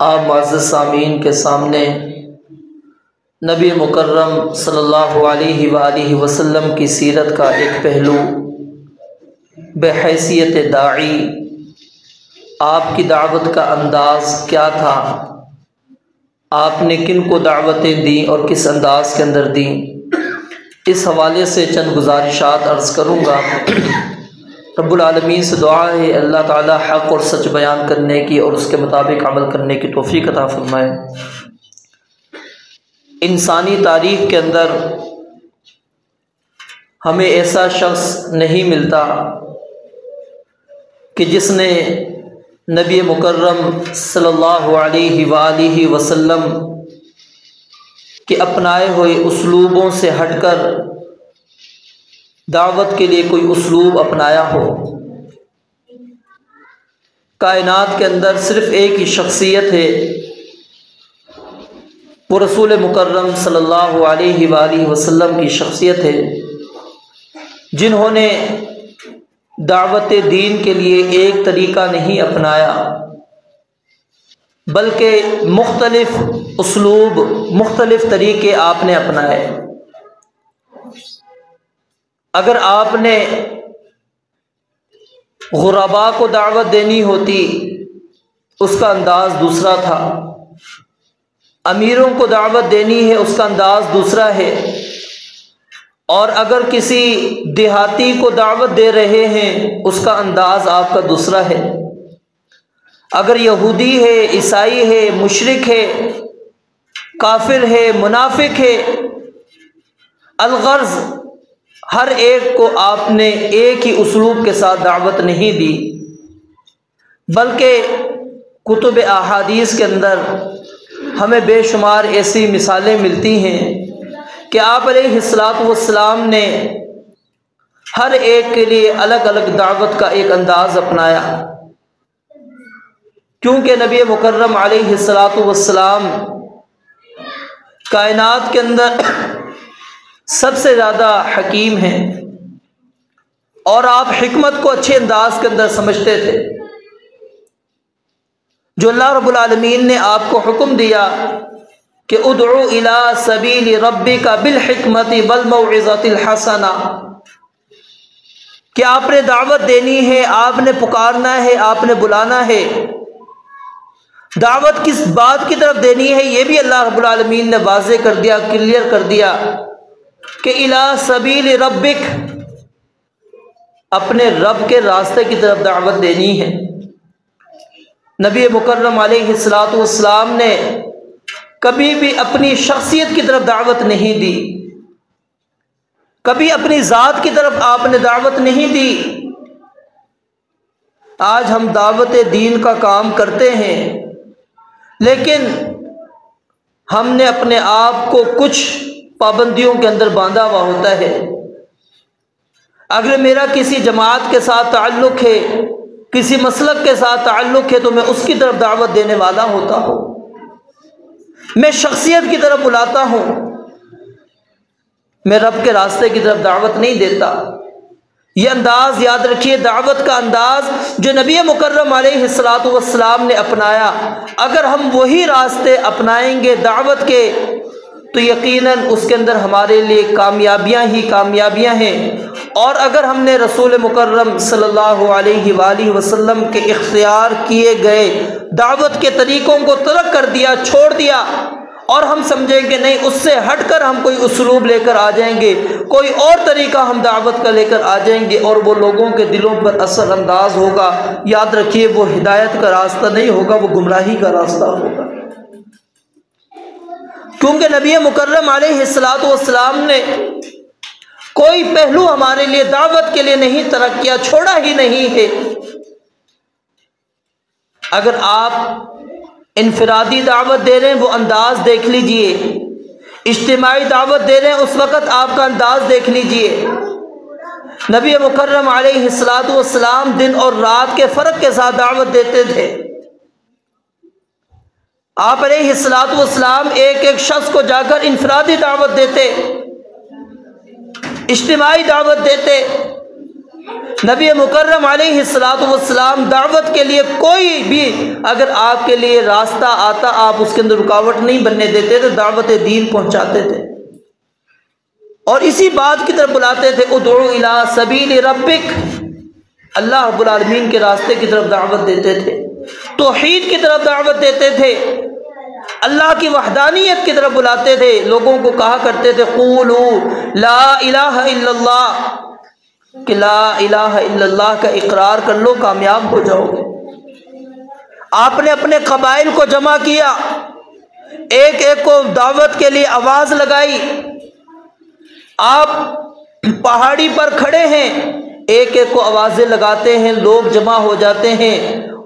آپ معزز سامعین کے سامنے نبی مکرم صلی اللہ علیہ وآلہ وسلم کی سیرت کا ایک پہلو بحیثیت داعی، آپ کی دعوت کا انداز کیا تھا، آپ نے کن کو دعوتیں دیں اور کس انداز کے اندر دیں، اس حوالے سے چند گزارشات عرض کروں گا۔ رب العالمین سے دعا ہے اللہ تعالی حق اور سچ بیان کرنے کی اور اس کے مطابق عمل کرنے کی توفیق عطا فرمائے۔ انسانی تاریخ کے اندر ہمیں ایسا شخص نہیں ملتا کہ جس نے نبی مکرم صلی اللہ علیہ وآلہ وسلم کے اپنائے ہوئے اسلوبوں سے ہٹ کر دعوت کے لیے کوئی اسلوب اپنایا ہو۔ کائنات کے اندر صرف ایک ہی شخصیت ہے، وہ رسول مکرم صلی اللہ علیہ وآلہ وسلم کی شخصیت ہے، جنہوں نے دعوت دین کے لیے ایک طریقہ نہیں اپنایا بلکہ مختلف اسلوب، مختلف طریقے آپ نے اپنائے۔ اگر آپ نے غرباء کو دعوت دینی ہوتی اس کا انداز دوسرا تھا، امیروں کو دعوت دینی ہے اس کا انداز دوسرا ہے، اور اگر کسی دیہاتی کو دعوت دے رہے ہیں اس کا انداز آپ کا دوسرا ہے۔ اگر یہودی ہے، عیسائی ہے، مشرک ہے، کافر ہے، منافق ہے، الغرض ہر ایک کو آپ نے ایک ہی اسلوب کے ساتھ دعوت نہیں دی، بلکہ کتب احادیث کے اندر ہمیں بے شمار ایسی مثالیں ملتی ہیں کہ آپ علیہ الصلاۃ والسلام نے ہر ایک کے لیے الگ الگ دعوت کا ایک انداز اپنایا، کیونکہ نبی مکرم علیہ الصلاۃ والسلام کائنات کے اندر سب سے زیادہ حکیم ہیں، اور آپ حکمت کو اچھے انداز کے اندر سمجھتے تھے۔ جو اللہ رب العالمین نے آپ کو حکم دیا کہ ادعو الی سبیل ربک بالحکمت والموعظۃ الحسنہ، کہ آپ نے دعوت دینی ہے، آپ نے پکارنا ہے، آپ نے بلانا ہے۔ دعوت کس بات کی طرف دینی ہے یہ بھی اللہ رب العالمین نے واضح کر دیا، کلیئر کر دیا کہ الی سبیل ربک، اپنے رب کے راستے کی طرف دعوت دینی ہے۔ نبی مکرم علیہ الصلاۃ والسلام نے کبھی بھی اپنی شخصیت کی طرف دعوت نہیں دی، کبھی اپنی ذات کی طرف آپ نے دعوت نہیں دی۔ آج ہم دعوت دین کا کام کرتے ہیں، لیکن ہم نے اپنے آپ کو کچھ پابندیوں کے اندر باندھا ہوا ہوتا ہے۔ اگر میرا کسی جماعت کے ساتھ تعلق ہے، کسی مسلک کے ساتھ تعلق ہے، تو میں اس کی طرف دعوت دینے والا ہوتا ہوں، میں شخصیت کی طرف بلاتا ہوں، میں رب کے راستے کی طرف دعوت نہیں دیتا۔ یہ انداز یاد رکھیے، دعوت کا انداز جو نبی مکرم علیہ الصلاۃ والسلام نے اپنایا، اگر ہم وہی راستے اپنائیں گے دعوت کے تو یقیناً اس کے اندر ہمارے لیے کامیابیاں ہی کامیابیاں ہیں۔ اور اگر ہم نے رسول مکرم صلی اللہ علیہ وآلہ وسلم کے اختیار کیے گئے دعوت کے طریقوں کو ترک کر دیا، چھوڑ دیا، اور ہم سمجھیں کہ نہیں اس سے ہٹ کر ہم کوئی اسلوب لے کر آ جائیں گے، کوئی اور طریقہ ہم دعوت کا لے کر آ جائیں گے اور وہ لوگوں کے دلوں پر اثر انداز ہوگا، یاد رکھیے وہ ہدایت کا راستہ نہیں ہوگا، وہ گمراہی کا راستہ ہوگا۔ کیونکہ نبی مکرم علیہ الصلاۃ والسلام نے کوئی پہلو ہمارے لیے دعوت کے لیے نہیں ترک کیا، چھوڑا ہی نہیں ہے۔ اگر آپ انفرادی دعوت دے رہے ہیں وہ انداز دیکھ لیجئے، اجتماعی دعوت دے رہے ہیں اس وقت آپ کا انداز دیکھ لیجئے۔ نبی مکرم علیہ الصلاۃ والسلام دن اور رات کے فرق کے ساتھ دعوت دیتے تھے۔ آپ علیہ الصلاۃ والسلام ایک ایک شخص کو جا کر انفرادی دعوت دیتے، اجتماعی دعوت دیتے، نبی مکرم علیہ الصلوۃ والسلام دعوت کے لیے کوئی بھی اگر آپ کے لیے راستہ آتا آپ اس کے اندر رکاوٹ نہیں بننے دیتے تھے، دعوت دین پہنچاتے تھے اور اسی بات کی طرف بلاتے تھے، ادعو الی سبیل ربک، اللہ رب العالمین کے راستے کی طرف دعوت دیتے تھے، توحید کی طرف دعوت دیتے تھے، اللہ کی وحدانیت کی طرف بلاتے تھے، لوگوں کو کہا کرتے تھے قولوا لا الہ الا اللہ، کہ لا الہ الا اللہ کا اقرار کر لو کامیاب ہو جاؤ گے۔ آپ نے اپنے قبائل کو جمع کیا، ایک ایک کو دعوت کے لیے آواز لگائی، آپ پہاڑی پر کھڑے ہیں، ایک ایک کو آوازیں لگاتے ہیں، لوگ جمع ہو جاتے ہیں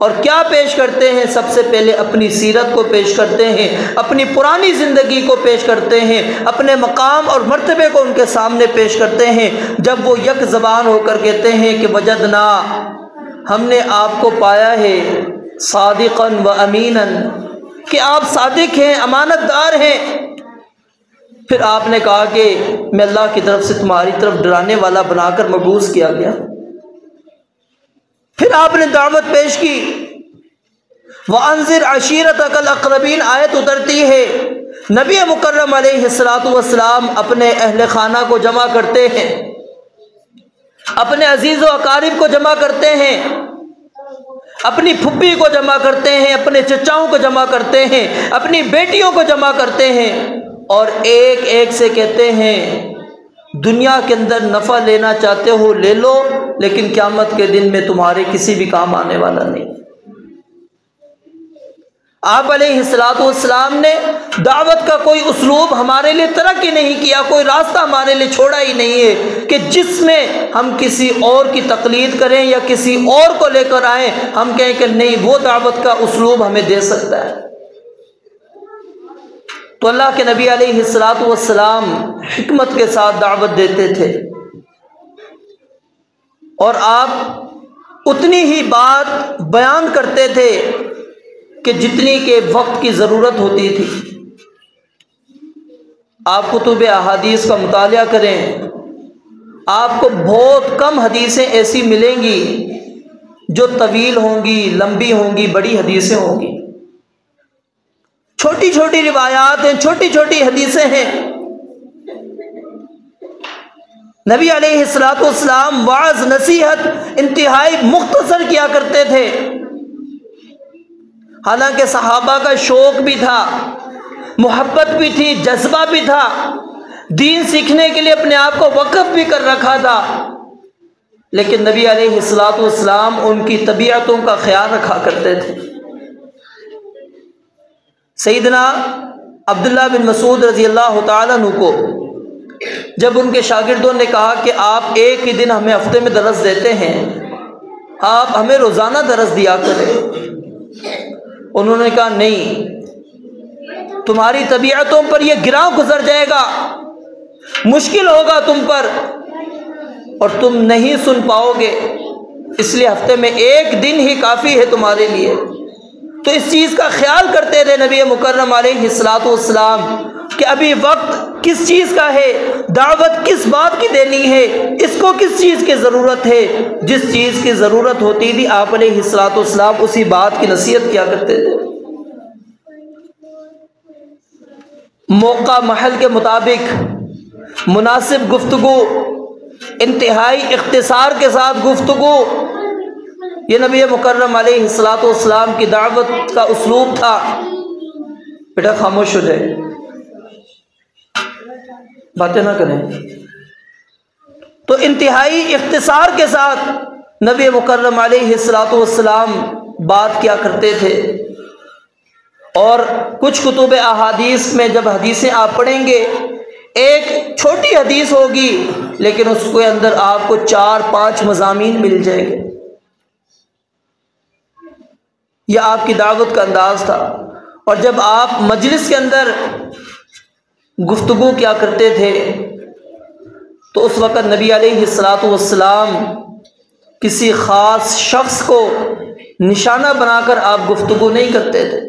اور کیا پیش کرتے ہیں؟ سب سے پہلے اپنی سیرت کو پیش کرتے ہیں، اپنی پرانی زندگی کو پیش کرتے ہیں، اپنے مقام اور مرتبے کو ان کے سامنے پیش کرتے ہیں۔ جب وہ یک زبان ہو کر کہتے ہیں کہ وجدنا، ہم نے آپ کو پایا ہے، صادقا و امینا، کہ آپ صادق ہیں، امانت دار ہیں، پھر آپ نے کہا کہ میں اللہ کی طرف سے تمہاری طرف ڈرانے والا بنا کر مبعوث کیا گیا۔ پھر آپ نے دعوت پیش کی، وَأَنذِرْ عَشِيرَتَكَ الْأَقْرَبِينَ آیت اترتی ہے، نبی مکرم علیہ الصلوۃ والسلام اپنے اہل خانہ کو جمع کرتے ہیں، اپنے عزیز و اقارب کو جمع کرتے ہیں، اپنی پھپھی کو جمع کرتے ہیں، اپنے چچاؤں کو جمع کرتے ہیں، اپنی بیٹیوں کو جمع کرتے ہیں اور ایک ایک سے کہتے ہیں دنیا کے اندر نفع لینا چاہتے ہو لے لو، لیکن قیامت کے دن میں تمہارے کسی بھی کام آنے والا نہیں۔ آپ علیہ الصلوۃ والسلام نے دعوت کا کوئی اسلوب ہمارے لیے ترک ہی نہیں کیا، کوئی راستہ ہمارے لیے چھوڑا ہی نہیں ہے کہ جس میں ہم کسی اور کی تقلید کریں یا کسی اور کو لے کر آئیں، ہم کہیں کہ نہیں وہ دعوت کا اسلوب ہمیں دے سکتا ہے۔ تو اللہ کے نبی علیہ الصلوۃ والسلام حکمت کے ساتھ دعوت دیتے تھے اور آپ اتنی ہی بات بیان کرتے تھے کہ جتنی کہ وقت کی ضرورت ہوتی تھی۔ آپ کتب احادیث کا مطالعہ کریں، آپ کو بہت کم حدیثیں ایسی ملیں گی جو طویل ہوں گی، لمبی ہوں گی، بڑی حدیثیں ہوں گی۔ چھوٹی چھوٹی روایات ہیں، چھوٹی چھوٹی حدیثیں ہیں۔ نبی علیہ الصلوۃ والسلام وعظ نصیحت انتہائی مختصر کیا کرتے تھے، حالانکہ صحابہ کا شوق بھی تھا، محبت بھی تھی، جذبہ بھی تھا، دین سیکھنے کے لیے اپنے آپ کو وقف بھی کر رکھا تھا، لیکن نبی علیہ الصلوۃ والسلام ان کی طبیعتوں کا خیال رکھا کرتے تھے۔ سیدنا عبداللہ بن مسعود رضی اللہ تعالیٰ عنہ کو جب ان کے شاگردوں نے کہا کہ آپ ایک ہی دن ہمیں ہفتے میں درس دیتے ہیں، آپ ہمیں روزانہ درس دیا کریں، انہوں نے کہا نہیں، تمہاری طبیعتوں پر یہ گراں گزر جائے گا، مشکل ہوگا تم پر اور تم نہیں سن پاؤ گے، اس لیے ہفتے میں ایک دن ہی کافی ہے تمہارے لیے۔ تو اس چیز کا خیال کرتے رہے نبی مکرم علیہ الصلوۃ والسلام کہ ابھی وقت کس چیز کا ہے، دعوت کس بات کی دینی ہے، اس کو کس چیز کی ضرورت ہے۔ جس چیز کی ضرورت ہوتی تھی آپ علیہ الصلوۃ والسلام اسی بات کی نصیحت کیا کرتے تھے۔ موقع محل کے مطابق مناسب گفتگو، انتہائی اختصار کے ساتھ گفتگو، یہ نبی مکرم علیہ الصلوۃ والسلام کی دعوت کا اسلوب تھا۔ بیٹا خاموش ہو جائے، باتیں نہ کریں۔ تو انتہائی اختصار کے ساتھ نبی مکرم علیہ الصلوۃ والسلام بات کیا کرتے تھے، اور کچھ کتب احادیث میں جب حدیثیں آپ پڑھیں گے، ایک چھوٹی حدیث ہوگی لیکن اس کے اندر آپ کو 4-5 مضامین مل جائیں گے۔ یہ آپ کی دعوت کا انداز تھا۔ اور جب آپ مجلس کے اندر گفتگو کیا کرتے تھے تو اس وقت نبی علیہ الصلوۃ والسلام کسی خاص شخص کو نشانہ بنا کر آپ گفتگو نہیں کرتے تھے،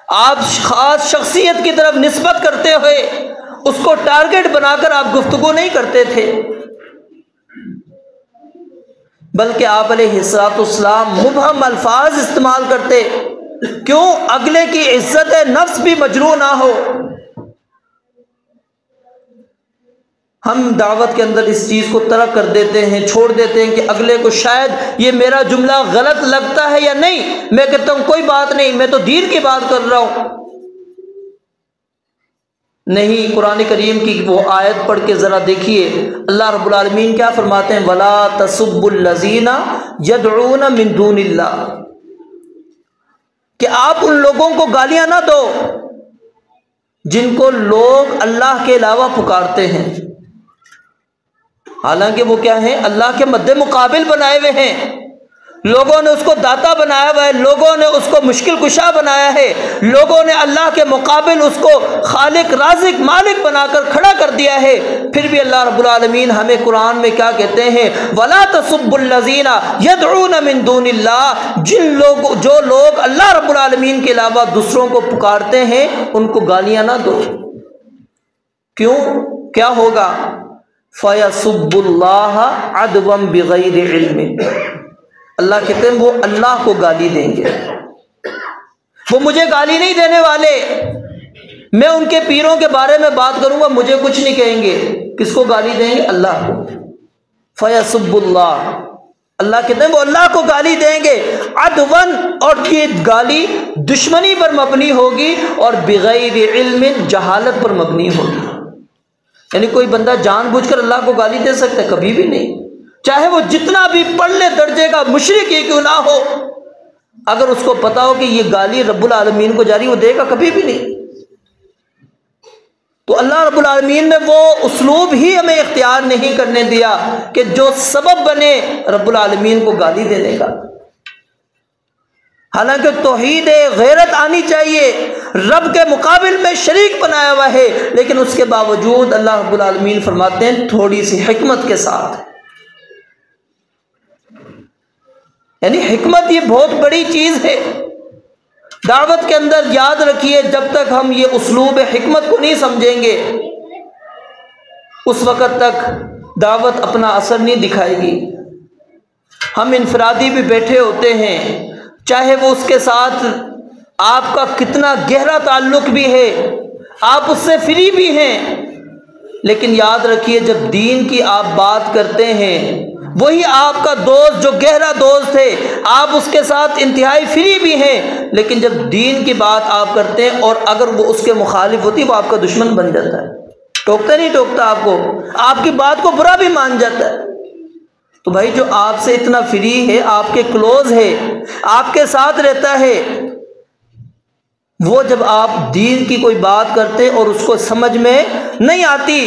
آپ خاص شخصیت کی طرف نسبت کرتے ہوئے اس کو ٹارگٹ بنا کر آپ گفتگو نہیں کرتے تھے، بلکہ آپ علیہ السلام مبہم الفاظ استعمال کرتے، کیوں؟ اگلے کی عزت نفس بھی مجروح نہ ہو۔ ہم دعوت کے اندر اس چیز کو ترک کر دیتے ہیں، چھوڑ دیتے ہیں کہ اگلے کو شاید یہ میرا جملہ غلط لگتا ہے یا نہیں، میں کہتا ہوں کوئی بات نہیں، میں تو دین کی بات کر رہا ہوں۔ نہیں، قرآن کریم کی وہ آیت پڑھ کے ذرا دیکھیے، اللہ رب العالمین کیا فرماتے ہیں؟ وَلَا تَسُبُّوا الَّذِينَ يَدْعُونَ مِن دُونِ اللَّهِ، کہ آپ ان لوگوں کو گالیاں نہ دو جن کو لوگ اللہ کے علاوہ پکارتے ہیں، حالانکہ وہ کیا ہیں؟ اللہ کے مد مقابل بنائے ہوئے ہیں۔ لوگوں نے اس کو داتا بنایا ہوا ہے، لوگوں نے اس کو مشکل کشا بنایا ہے، لوگوں نے اللہ کے مقابل اس کو خالق رازق مالک بنا کر کھڑا کر دیا ہے۔ پھر بھی اللہ رب العالمین ہمیں قرآن میں کیا کہتے ہیں؟ وَلَا تَسُبُّوا الَّذِينَ يَدْعُونَ مِن دُونِ اللَّهِ، جو لوگ اللہ رب العالمین کے علاوہ دوسروں کو پکارتے ہیں ان کو گالیاں نہ دو۔ کیوں؟ کیا ہوگا؟ فَيَسُبُّ اللَّهَ عَدْوًا بِغَيْرِ عِلْمٍ، اللہ کہتے ہیں وہ اللہ کو گالی دیں گے۔ وہ مجھے گالی نہیں دینے والے، میں ان کے پیروں کے بارے میں بات کروں گا، مجھے کچھ نہیں کہیں گے۔ کس کو گالی دیں گے؟ اللہ کو۔ فَيَسُبُّ اللَّهَ، اللہ کہتے ہیں وہ اللہ کو گالی دیں گے، عدوًا، اور یہ گالی دشمنی پر مبنی ہوگی، اور بغیر علم، جہالت پر مبنی ہوگی۔ یعنی کوئی بندہ جان بوجھ کر اللہ کو گالی دے سکتا ہے؟ کبھی بھی نہیں، چاہے وہ جتنا بھی پڑھ لے درجے کا مشرک ہی کیوں نہ ہو، اگر اس کو پتا ہو کہ یہ گالی رب العالمین کو جاری، وہ دے گا؟ کبھی بھی نہیں۔ تو اللہ رب العالمین نے وہ اسلوب ہی ہمیں اختیار نہیں کرنے دیا کہ جو سبب بنے رب العالمین کو گالی دینے کا۔ حالانکہ توحید غیرت آنی چاہیے، رب کے مقابل میں شریک بنایا ہوا ہے، لیکن اس کے باوجود اللہ رب العالمین فرماتے ہیں تھوڑی سی حکمت کے ساتھ۔ یعنی حکمت یہ بہت بڑی چیز ہے دعوت کے اندر۔ یاد رکھیے، جب تک ہم یہ اسلوب حکمت کو نہیں سمجھیں گے اس وقت تک دعوت اپنا اثر نہیں دکھائے گی۔ ہم انفرادی بھی بیٹھے ہوتے ہیں، چاہے وہ اس کے ساتھ آپ کا کتنا گہرا تعلق بھی ہے، آپ اس سے فری بھی ہیں، لیکن یاد رکھیے جب دین کی آپ بات کرتے ہیں، وہی آپ کا دوست جو گہرا دوست ہے، آپ اس کے ساتھ انتہائی فری بھی ہیں، لیکن جب دین کی بات آپ کرتے ہیں اور اگر وہ اس کے مخالف ہوتی، وہ آپ کا دشمن بن جاتا ہے۔ ٹوکتا نہیں ٹوکتا آپ کو، آپ کی بات کو برا بھی مان جاتا ہے۔ تو بھائی جو آپ سے اتنا فری ہے، آپ کے کلوز ہے، آپ کے ساتھ رہتا ہے، وہ جب آپ دین کی کوئی بات کرتے اور اس کو سمجھ میں نہیں آتی،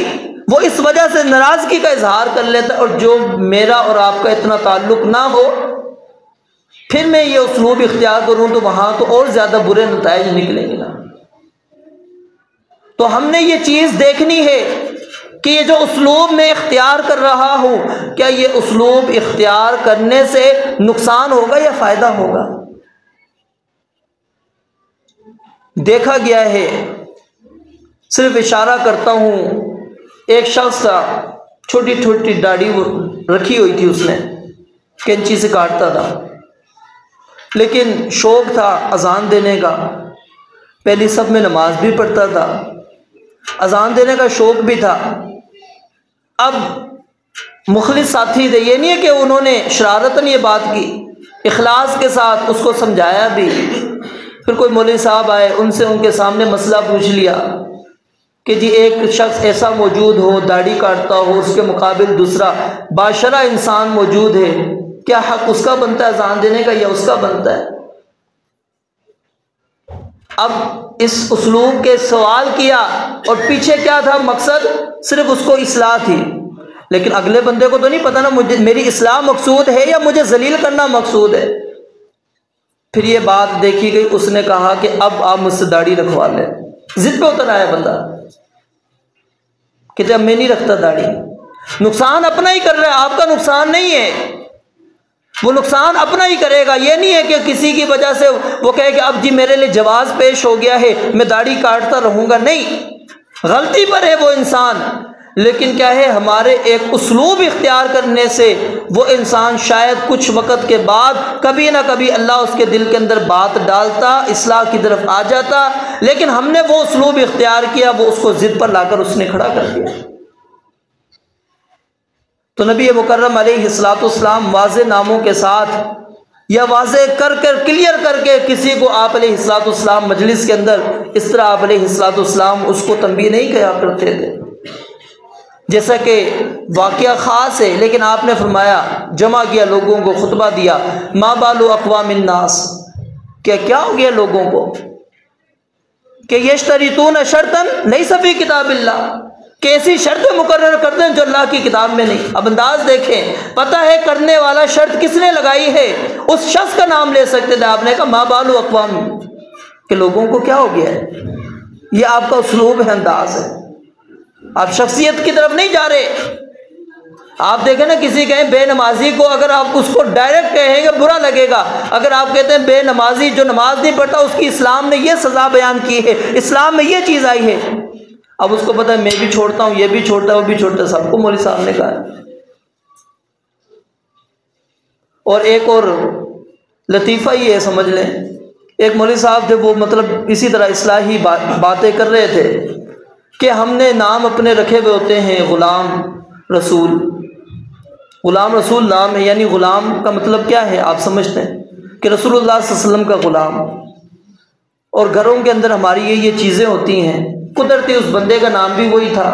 وہ اس وجہ سے ناراضگی کا اظہار کر لیتا ہے، اور جو میرا اور آپ کا اتنا تعلق نہ ہو، پھر میں یہ اسلوب اختیار کروں تو وہاں تو اور زیادہ برے نتائج نکلیں گے نا۔ تو ہم نے یہ چیز دیکھنی ہے کہ یہ جو اسلوب میں اختیار کر رہا ہوں، کیا یہ اسلوب اختیار کرنے سے نقصان ہوگا یا فائدہ ہوگا؟ دیکھا گیا ہے، صرف اشارہ کرتا ہوں، ایک شخص تھا، چھوٹی چھوٹی داڑھی رکھی ہوئی تھی، اس نے کینچی سے کاٹتا تھا، لیکن شوق تھا اذان دینے کا، پہلی صف میں نماز بھی پڑھتا تھا، اذان دینے کا شوق بھی تھا۔ اب مخلص ساتھی تھے، یہ نہیں ہے کہ انہوں نے شرارتاً یہ بات کی، اخلاص کے ساتھ اس کو سمجھایا بھی۔ پھر کوئی مولوی صاحب آئے، ان سے ان کے سامنے مسئلہ پوچھ لیا کہ جی ایک شخص ایسا موجود ہو، داڑھی کاٹتا ہو، اس کے مقابل دوسرا باشرہ انسان موجود ہے، کیا حق اس کا بنتا ہے اذان دینے کا یا اس کا بنتا ہے؟ اب اس اسلوب کے سوال کیا، اور پیچھے کیا تھا مقصد؟ صرف اس کو اصلاح تھی، لیکن اگلے بندے کو تو نہیں پتا نا مجھے میری اصلاح مقصود ہے یا مجھے ذلیل کرنا مقصود ہے۔ پھر یہ بات دیکھی گئی، اس نے کہا کہ اب آپ مجھ سے داڑھی رکھوا لیں۔ ضد پہ اتر آیا بندہ، کہتے اب میں نہیں رکھتا داڑھی۔ نقصان اپنا ہی کر رہا ہے، آپ کا نقصان نہیں ہے، وہ نقصان اپنا ہی کرے گا۔ یہ نہیں ہے کہ کسی کی وجہ سے وہ کہے کہ اب جی میرے لیے جواز پیش ہو گیا ہے، میں داڑھی کاٹتا رہوں گا، نہیں، غلطی پر ہے وہ انسان، لیکن کیا ہے ہمارے ایک اسلوب اختیار کرنے سے وہ انسان شاید کچھ وقت کے بعد کبھی نہ کبھی اللہ اس کے دل کے اندر بات ڈالتا، اصلاح کی طرف آ جاتا، لیکن ہم نے وہ اسلوب اختیار کیا، وہ اس کو ضد پر لا کر اس نے کھڑا کر دیا۔ تو نبی مکرم علیہ الصلوۃ والسلام واضح ناموں کے ساتھ یا واضح کر کلیئر کر کے کسی کو آپ علیہ الصلوۃ والسلام مجلس کے اندر اس طرح آپ علیہ الصلوۃ والسلام اس کو تنبیہ نہیں کیا کرتے تھے، جیسا کہ واقعہ خاص ہے، لیکن آپ نے فرمایا جمع کیا لوگوں کو، خطبہ دیا، ما بال اقوام الناس، کیا ہو گیا لوگوں کو کہ یشترطون شرطا لیس فی کتاب اللہ، کہ ایسی شرطیں مقرر کرتے ہیں جو اللہ کی کتاب میں نہیں۔ اب انداز دیکھیں، پتہ ہے کرنے والا شرط کس نے لگائی ہے، اس شخص کا نام لے سکتے تھے، آپ نے کہا ما بال اقوام، کہ لوگوں کو کیا ہو گیا ہے۔ یہ آپ کا اسلوب ہے، انداز ہے، آپ شخصیت کی طرف نہیں جا رہے۔ آپ دیکھیں نا کسی کہیں بے نمازی کو، اگر آپ اس کو ڈائریکٹ کہیں گے برا لگے گا، اگر آپ کہتے ہیں بے نمازی جو نماز نہیں پڑھتا اس کی اسلام نے یہ سزا بیان کی ہے، اسلام میں یہ چیز آئی ہے، اب اس کو پتہ ہے میں بھی چھوڑتا ہوں، یہ بھی چھوڑتا ہے، وہ بھی چھوڑتا ہے، سب کو مولوی صاحب نے کہا ہے۔ اور ایک اور لطیفہ یہ ہے، سمجھ لیں، ایک مولوی صاحب تھے، وہ مطلب اسی طرح اصلاحی باتیں کر رہے تھے کہ ہم نے نام اپنے رکھے ہوئے ہوتے ہیں غلام رسول، غلام رسول نام ہے، یعنی غلام کا مطلب کیا ہے آپ سمجھتے ہیں کہ رسول اللہ صلی اللہ علیہ وسلم کا غلام، اور گھروں کے اندر ہماری یہ چیزیں ہوتی ہیں، قدرتی اس بندے کا نام بھی وہی تھا،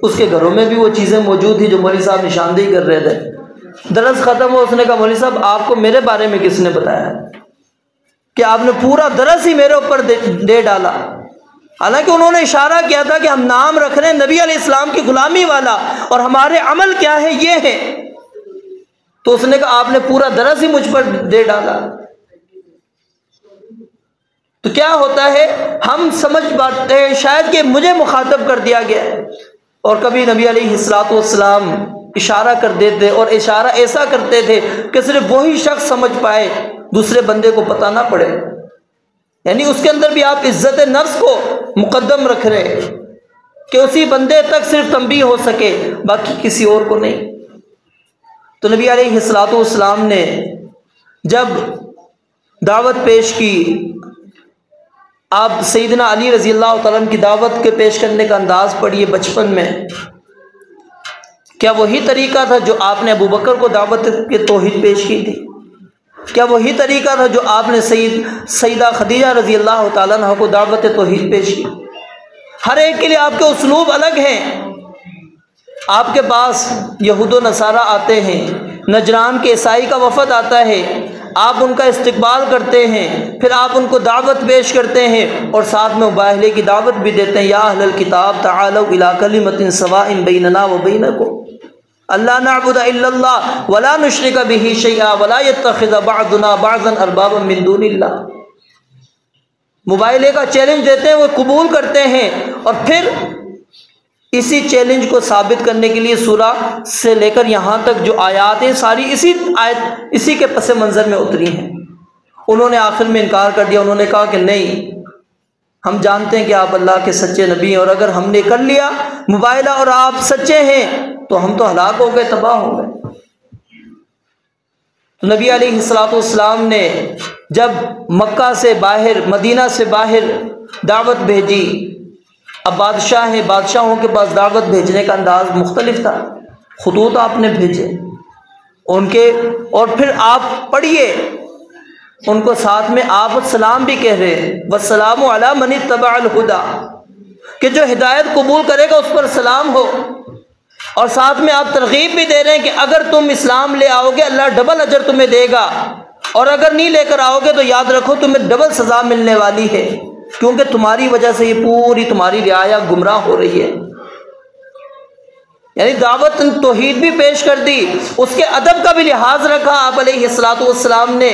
اس کے گھروں میں بھی وہ چیزیں موجود تھیں جو مولوی صاحب نشاندہی کر رہے تھے۔ درس ختم ہو، اس نے کہا مولوی صاحب آپ کو میرے بارے میں کس نے بتایا کہ آپ نے پورا درس ہی میرے اوپر دے ڈالا، حالانکہ انہوں نے اشارہ کیا تھا کہ ہم نام رکھ رہے ہیں نبی علیہ السلام کی غلامی والا، اور ہمارے عمل کیا ہے یہ ہے، تو اس نے کہا آپ نے پورا درس ہی مجھ پر دے ڈالا۔ تو کیا ہوتا ہے ہم سمجھ پاتے ہیں شاید کہ مجھے مخاطب کر دیا گیا ہے، اور کبھی نبی علیہ الصلوۃ والسلام اشارہ کر دیتے، اور اشارہ ایسا کرتے تھے کہ صرف وہی شخص سمجھ پائے، دوسرے بندے کو پتہ نہ پڑے، یعنی اس کے اندر بھی آپ عزت نفس کو مقدم رکھ رہے کہ اسی بندے تک صرف تنبیہ ہو سکے، باقی کسی اور کو نہیں۔ تو نبی علیہ الصلوۃ والسلام نے جب دعوت پیش کی، آپ سیدنا علی رضی اللہ تعالیٰ عنہ کی دعوت کے پیش کرنے کا انداز پڑھیے بچپن میں، کیا وہی طریقہ تھا جو آپ نے ابو بکر کو دعوت کے توحید پیش کی تھی؟ کیا وہی طریقہ تھا جو آپ نے سیدہ خدیجہ رضی اللہ تعالیٰ عنہ کو دعوت توحید پیش کی؟ ہر ایک کے لیے آپ کے اسلوب الگ ہیں۔ آپ کے پاس یہود و نصارہ آتے ہیں، نجران کے عیسائی کا وفد آتا ہے، آپ ان کا استقبال کرتے ہیں، پھر آپ ان کو دعوت پیش کرتے ہیں، اور ساتھ میں مباہلے کی دعوت بھی دیتے ہیں، یا اہل الکتاب تعالوا الی کلمۃ سواء بیننا وبینکم اللہ نعبد الا اللہ ولا نشرک به شیئا ولا يتخذ بعضنا بعضا اربابا من دون اللہ۔ مباہلے کا چیلنج دیتے ہیں، وہ قبول کرتے ہیں، اور پھر اسی چیلنج کو ثابت کرنے کے لیے سورہ سے لے کر یہاں تک جو آیات ہیں ساری اسی کے پس منظر میں اتری ہیں۔ انہوں نے آخر میں انکار کر دیا، انہوں نے کہا کہ نہیں، ہم جانتے ہیں کہ آپ اللہ کے سچے نبی ہیں، اور اگر ہم نے کر لیا مباہلہ اور آپ سچے ہیں تو ہم تو ہلاک ہو گئے، تباہ ہو گئے۔ تو نبی علیہ الصلوۃ والسلام نے جب مکہ سے باہر، مدینہ سے باہر دعوت بھیجی، اب بادشاہ ہیں، بادشاہوں کے پاس دعوت بھیجنے کا انداز مختلف تھا، خطوط آپ نے بھیجے ان کے، اور پھر آپ پڑھیے ان کو ساتھ میں آپ سلام بھی کہہ رہے ہیں، والسلام علی من اتبع الہدی، کہ جو ہدایت قبول کرے گا اس پر سلام ہو، اور ساتھ میں آپ ترغیب بھی دے رہے ہیں کہ اگر تم اسلام لے آؤ گے اللہ ڈبل اجر تمہیں دے گا، اور اگر نہیں لے کر آؤ گے تو یاد رکھو تمہیں ڈبل سزا ملنے والی ہے، کیونکہ تمہاری وجہ سے یہ پوری تمہاری رعایا گمراہ ہو رہی ہے۔ یعنی دعوت توحید بھی پیش کر دی، اس کے ادب کا بھی لحاظ رکھا آپ علیہ الصلوۃ والسلام نے،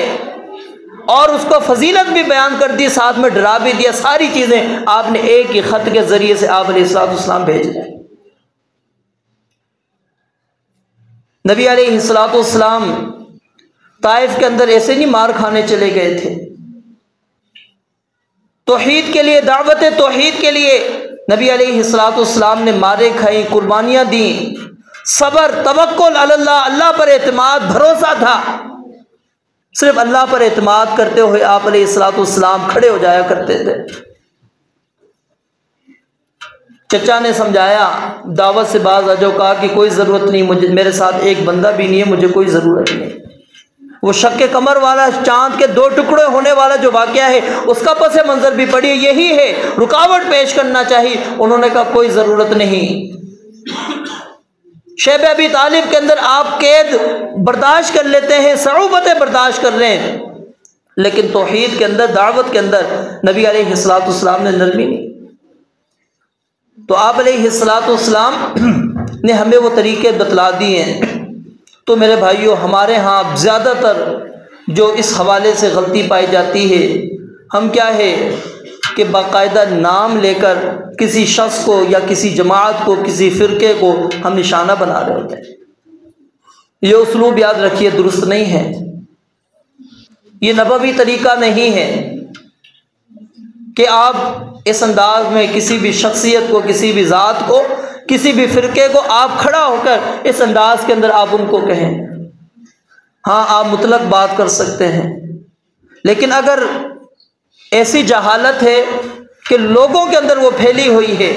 اور اس کو فضیلت بھی بیان کر دی، ساتھ میں ڈرا بھی دیا، ساری چیزیں آپ نے ایک ہی خط کے ذریعے سے آپ علیہ الصلوۃ والسلام بھیج دیں۔ نبی علیہ الصلوۃ والسلام طائف کے اندر ایسے نہیں مار کھانے چلے گئے تھے، توحید کے لیے، دعوت توحید کے لیے نبی علیہ الصلوۃ والسلام نے مارے کھائیں، قربانیاں دیں، صبر، توکل علی اللہ، اللہ پر اعتماد، بھروسہ تھا۔ صرف اللہ پر اعتماد کرتے ہوئے آپ علیہ الصلوۃ والسلام کھڑے ہو جایا کرتے تھے۔ چچا نے سمجھایا، دعوت سے باز آ جاؤ، کہا کہ کوئی ضرورت نہیں، مجھے میرے ساتھ ایک بندہ بھی نہیں ہے، مجھے کوئی ضرورت نہیں۔ وہ شق قمر والا، چاند کے 2 ٹکڑے ہونے والا جو واقعہ ہے، اس کا پس منظر بھی پڑھی، یہی ہے، رکاوٹ پیش کرنا چاہیے، انہوں نے کہا کوئی ضرورت نہیں۔ شیب ابی طالب کے اندر آپ قید برداشت کر لیتے ہیں، صعوبتیں برداشت کر رہے ہیں، لیکن توحید کے اندر، دعوت کے اندر نبی علیہ الصلوۃ والسلام نے نرمی نہیں۔ تو آپ علیہ الصلوۃ والسلام نے ہمیں وہ طریقے بتلا دیے ہیں۔ تو میرے بھائیوں، ہمارے ہاں زیادہ تر جو اس حوالے سے غلطی پائی جاتی ہے، ہم کیا ہے کہ باقاعدہ نام لے کر کسی شخص کو یا کسی جماعت کو، کسی فرقے کو ہم نشانہ بنا رہے ہوتے ہیں۔ یہ اسلوب یاد رکھیے درست نہیں ہے، یہ نبوی طریقہ نہیں ہے کہ آپ اس انداز میں کسی بھی شخصیت کو، کسی بھی ذات کو، کسی بھی فرقے کو آپ کھڑا ہو کر اس انداز کے اندر آپ ان کو کہیں۔ ہاں، آپ مطلق بات کر سکتے ہیں، لیکن اگر ایسی جہالت ہے کہ لوگوں کے اندر وہ پھیلی ہوئی ہے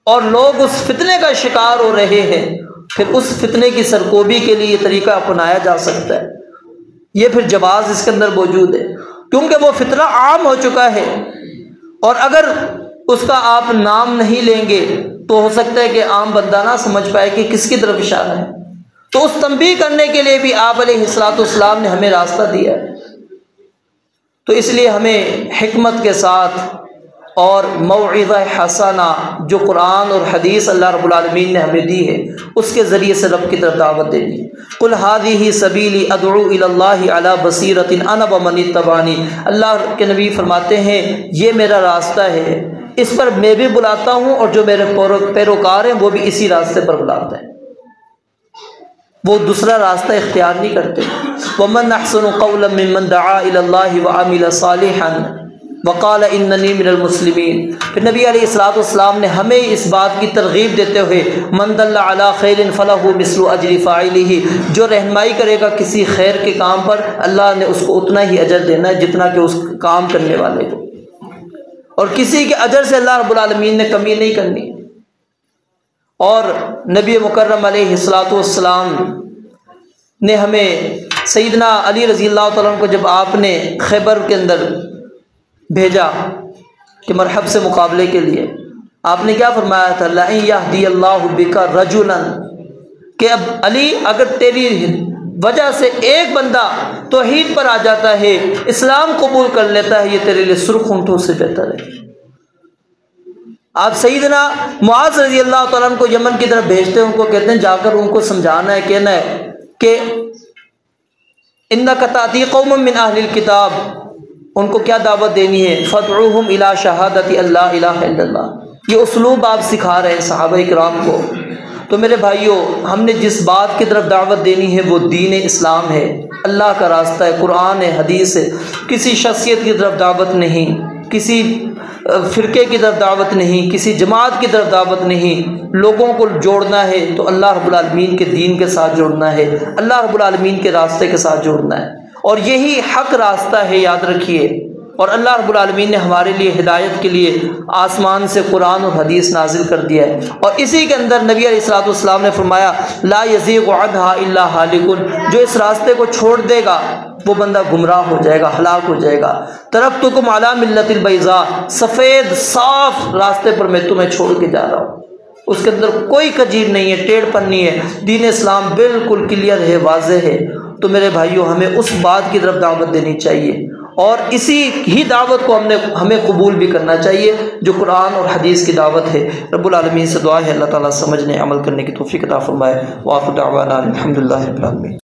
اور لوگ اس فتنے کا شکار ہو رہے ہیں، پھر اس فتنے کی سرکوبی کے لیے یہ طریقہ اپنایا جا سکتا ہے۔ یہ پھر جواز اس کے اندر موجود ہے، کیونکہ وہ فتنہ عام ہو چکا ہے، اور اگر اس کا آپ نام نہیں لیں گے تو ہو سکتا ہے کہ عام بندہ نہ سمجھ پائے کہ کس کی طرف اشارہ ہے۔ تو اس تنبیہ کرنے کے لیے بھی آپ علیہ الصلوۃ والسلام نے ہمیں راستہ دیا ہے۔ تو اس لیے ہمیں حکمت کے ساتھ اور موعظہ حسنہ جو قرآن اور حدیث اللہ رب العالمین نے ہمیں دی ہے، اس کے ذریعے سے رب کی طرف دعوت دینی ہے۔ قل ھذہ سبیلی ادعو الی اللہ علی بصیرۃ انا ومن اتبعنی، اللہ کے نبی فرماتے ہیں یہ میرا راستہ ہے، اس پر میں بھی بلاتا ہوں اور جو میرے پیروکار ہیں وہ بھی اسی راستے پر بلاتے ہیں، وہ دوسرا راستہ اختیار نہیں کرتے۔ ومن احسن قولا ممن دعا الی اللہ وعمل صالحا وقال اننی من المسلمین۔ پھر نبی علیہ الصلوۃ والسلام نے ہمیں اس بات کی ترغیب دیتے ہوئے من دل علی خیر فلہ مثل اجر فاعلہ، جو رہنمائی کرے گا کسی خیر کے کام پر، اللہ نے اس کو اتنا ہی اجر دینا ہے جتنا کہ اس کام کرنے والے کو، اور کسی کے اجر سے اللہ رب العالمین نے کمی نہیں کرنی۔ اور نبی مکرم علیہ الصلوۃ والسلام نے ہمیں سیدنا علی رضی اللہ تعالیٰ عنہ کو جب آپ نے خیبر کے اندر بھیجا کہ مرحب سے مقابلے کے لیے، آپ نے کیا فرمایا تھا؟ لَإِن يَهْدِيَ اللَّهُ بِكَ رَجُلًا، کہ اب علی اگر تیری وجہ سے ایک بندہ توحید پر آ جاتا ہے، اسلام قبول کر لیتا ہے، یہ تیرے لیے سرخ اونٹوں سے بہتر ہے۔ آپ سیدنا معاذ رضی اللہ تعالیٰ عنہ کو یمن کی طرف بھیجتے ہیں، ان کو کہتے ہیں جا کر ان کو سمجھانا ہے، کہنا ہے کہ اِنَّكَ تَأْتِي قَوْمًا مِّنْ أَهْلِ الْكِتَابِ، ان کو کیا دعوت دینی ہے؟ فَادْعُوهُمْ إِلَىٰ شَهَادَةِ أَن لَا إِلَٰهَ إِلَّا اللَّهُ، یہ اسلوب آپ سکھا رہے ہیں صحابہ کرام کو۔ تو میرے بھائیوں، ہم نے جس بات کی طرف دعوت دینی ہے وہ دین اسلام ہے، اللہ کا راستہ ہے، قرآن ہے، حدیث ہے، کسی شخصیت کی طرف دعوت نہیں، کسی فرقے کی طرف دعوت نہیں، کسی جماعت کی طرف دعوت نہیں۔ لوگوں کو جوڑنا ہے تو اللہ رب العالمین کے دین کے ساتھ جوڑنا ہے، اللہ رب العالمین کے راستے کے ساتھ جوڑنا ہے، اور یہی حق راستہ ہے، یاد رکھیے۔ اور اللہ رب العالمین نے ہمارے لیے ہدایت کے لیے آسمان سے قرآن اور حدیث نازل کر دیا ہے، اور اسی کے اندر نبی علیہ الصلوۃ والسلام نے فرمایا لا یزیغ عنہا الا ہالک، جو اس راستے کو چھوڑ دے گا وہ بندہ گمراہ ہو جائے گا، ہلاک ہو جائے گا۔ ترکتکم علی ملت البیضاء، سفید صاف راستے پر میں تمہیں چھوڑ کے جا رہا ہوں، اس کے اندر کوئی کجیر نہیں ہے، ٹیڑھ پن نہیں ہے، دین اسلام بالکل کلیئر ہے، واضح ہے۔ تو میرے بھائیوں، ہمیں اس بات کی طرف دعوت دینی چاہیے، اور اسی ہی دعوت کو ہمیں قبول بھی کرنا چاہیے جو قرآن اور حدیث کی دعوت ہے۔ رب العالمین سے دعا ہے اللہ تعالیٰ سمجھنے عمل کرنے کی توفیق عطا فرمائے۔ وآخر دعوانا الحمدللہ رب العالمین۔